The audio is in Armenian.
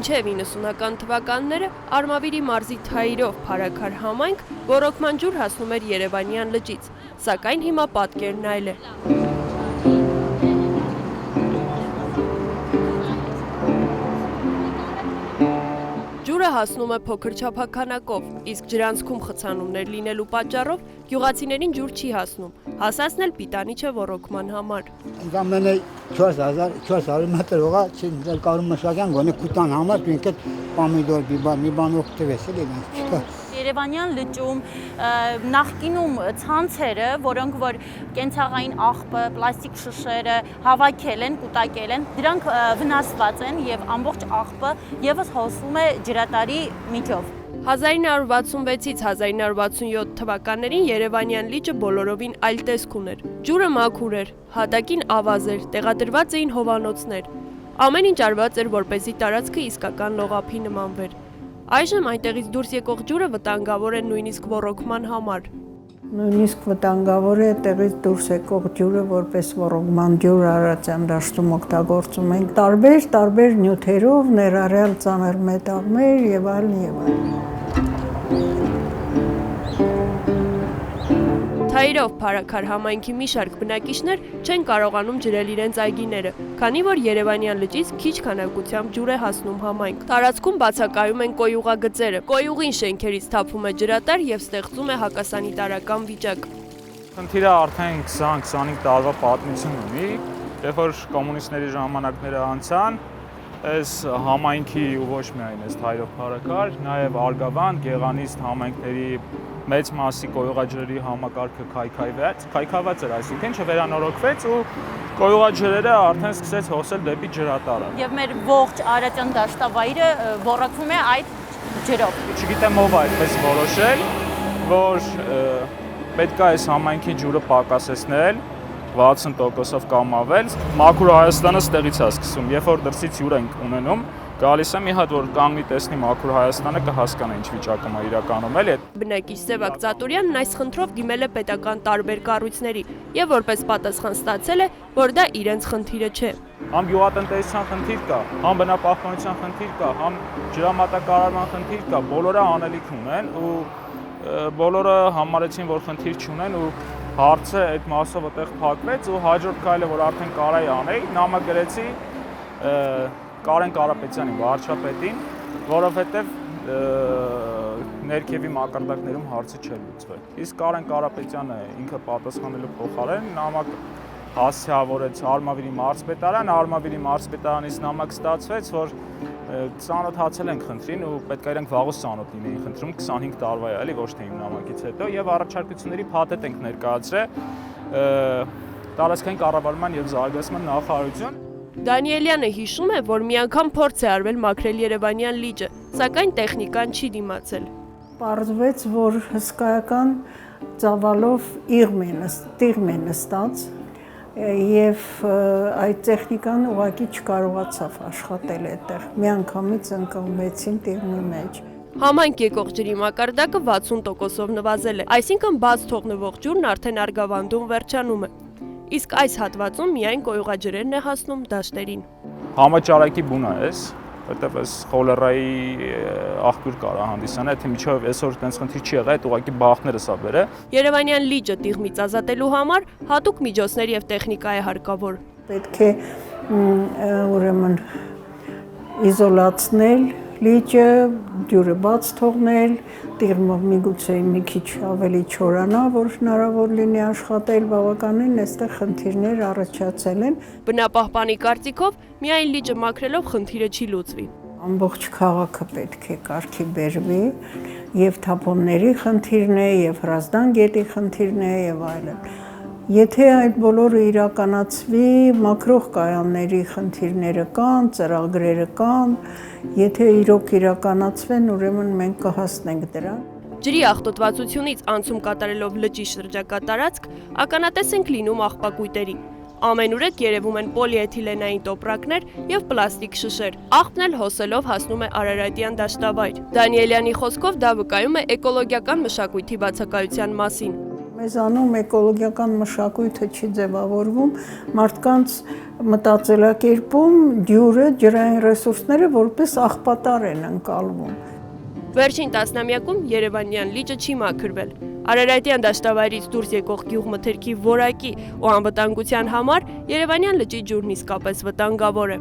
Մինչև 90-ական թվականները Արմավիրի մարզի Թայիրով Փարաքար համայնք ոռոգման ջուր հասնում էր Երևանյան լճից, սակայն հիմա պատկերն այլ է։ Ջուրը հասնում է փոքր չափաքանակով, իսկ ջրանցքում խցանումներ լինելու պատճառով գյուղացիներին ջուր չի հասնում, հասածն էլ պիտանի չէ ոռոգման համար։ Ամենը 400 մետր հողա չի կարում մշական գոնե կուտան համար ինքը պամիդոր բիբար մի բան օգտվես էլի չկա։ Երևանյան լճում նախկինում ցանցերը, որոնք որ կենցաղային աղբը, պլաստիկ շշերը հավաքել են, կուտակել են, դրանք վնասված են եւ ամբողջ աղբը եւս հոսում է ջրատարի միջով։ 1966-ից 1967 թվականներին Երևանյան լիճը բոլորովին այլ տեսք ուներ։ Ջուրը մաքուր էր, հատակին ավազ էր, տեղադրված էին հովանոցներ։ Ամեն ինչ արված էր, որպեսզի տարածքը իսկական լողափի նմանվեր։ Այժմ այնտեղից դուրս եկող ջուրը վտանգավոր է նույնիսկ ոռոգման համար։ Նույնիսկ վտանգավոր է տեղից դուրս եկող ջուրը, որպես ոռոգման ջուր Արարատյան դաշտում օգտագործում ենք տարբեր նյութերով, ներառյալ ծանր մետաղներ եւ այլն եւ այլն։ Թայիրով Փարաքար համայնքի մի շարք բնակիչներ չեն կարողանում ջրել իրենց այգիները, քանի որ Երևանյան լճից քիչ քանակությամբ ջուր է հասնում համայնք։ Տարածքում բացակայում են կոյուղագծերը, կոյուղին շենքերից թափում է ջրատար եւ ստեղծում է հակասանիտարական վիճակ։ Խնդիրը արդեն 20-25 տարվա պատմություն ունի, երբ որ կոմունիստների ժամանակները անցան, այս համայնքի ու ոչ միայն այս Թայիրով Փարաքար, նաև Արգավանդ, Գեղանիստ համայնքների մեծ մասի կոյուղաջրերի համակարգը քայքայված էր, այսինքն չվերանորոգվեց ու կոյուղաջրերը արդեն սկսեց հոսել դեպի ջրատարը։ Եվ մեր ողջ Արարատյան դաշտավայրը ոռոգվում է այդ ջրով։ Չգիտեմ ով է այդպես որոշել, որ պետք է այս համայնքի ջուրը պակասեցնել 60%-ով կամավել, մաքուր Հայաստանը ստեղից է սկսում, երբ որ դրսից յուր ենք ունենում, գալիս է մի հատ որ կանգնի տեսնի մաքուր Հայաստանը կհասկանա ինչ վիճակում է իրականում էլի։ Բնակիչ Սևակ Ծատուրյանն այս խնդրով դիմել է պետական տարբեր կառույցների եւ որպես պատասխան ստացել է, որ դա իրենց խնդիրը չէ։ Համ գյուղատնտեսության խնդիր կա, համ բնապահպանության խնդիր կա, համ ջրամատակարարման խնդիր կա, բոլորը անելիք ունեն ու բոլորը համարեցին, որ խնդիր չունեն ու հարցը այդ մասով այդտեղ փակվեց ու հաջորդ քայլը որ արդեն կարայի անել, նամակ գրեցի Կարեն Կարապետյանին, վարչապետին, որովհետև ներքևի մակարդակներում հարցը չէր լուծվել։ Իսկ Կարեն Կարապետյանը ինքը պատասխանելու փոխարեն նամակ հասցեավորեց Արմավիրի մարզպետարան, Արմավիրի մարզպետարանից նամակ ստացվեց, որ ծանոթացել ենք խնդրին ու պետք է իրենք վաղուց ծանոթ լինեին խնդրում 25 տարվա է, էլի ոչ թե իմ նամակից հետո եւ առաջարկությունների փաթեթ ենք ներկայացրել տարածքային կառավարման եւ զարգացման նախարարություն։ Դանիելյանը հիշում է, որ մի անգամ փորձ է արվել մաքրել Երևանյան լիճը, սակայն տեխնիկան չի դիմացել։ Պարզվեց, որ հսկայական ծավալով տիղմ է նստած եւ այդ տեխնիկան ուղղակի չկարողացավ աշխատել այդտեղ։ Միանգամից ընկնվեցին տիղմի մեջ։ Համայնք եկող ջրի մակարդակը 60%-ով նվազել է, այսինքն բաց թողնվող ջուրն արդեն Արգավանդում վերջանում է։ Իսկ այս հատվածում միայն կոյուղաջրերն է հասնում դաշտերին։ Համաճարակի բուն է էս, որտեղ էս խոլերայի աղբյուր կարա հանդիսանա, թե միջով այսօր տենց խնդիր չի եղել, այդ ուղղակի բախտները սա բերե։ Երևանյան լիճը տիղմից ազատելու համար հատուկ միջոցներ եւ տեխնիկա է հարկավոր։ Պետք է ուրեմն իզոլացնել լիճը, ջուրը բաց թողնել, տիղմը միգուցե մի քիչ ավելի չորանա, որ հնարավոր լինի աշխատել, բավականին այստեղ խնդիրներ առաջացել են։ Բնապահպանի կարծիքով միայն լիճը մաքրելով խնդիրը չի լուծվի։ Ամբողջ քաղաքը պետք է կարգի բերվի, եւ թափոնների խնդիրն է, եւ Հրազդան գետի խնդիրն է եւ այլն։ Եթե այդ բոլորը իրականացվի, մաքրող կայանների խնդիրները կան, ծրագրերը կան, եթե իրոք իրականացվեն, ուրեմն մենք կհասնենք դրան։ Ջրի աղտոտվածությունից անցում կատարելով լճի շրջակա տարածք, ականատես ենք լինում աղբակույտերի։ Ամենուրեք երևում են պոլիէթիլենային տոպրակներ եւ պլաստիկ շշեր։ Աղբն էլ հոսելով հասնում է Արարատյան դաշտավայր։ Դանիելյանի խոսքով դա վկայում է էկոլոգիական մշակույթի բացակայության մասին։ Մեզանում էկոլոգիական մշակույթը չի ձևավորվում, մարդկանց մտածելակերպում ջուրը, ջրային ռեսուրսները որպես աղբատար են ընկալվում։ Վերջին տասնամյակում Երևանյան լիճը չի մաքրվել։ Արարատյան դաշտավայրից դուրս եկող գյուղմթերքի որակի ու անվտանգության համար Երևանյան լճի ջուրն իսկապես վտանգավոր է։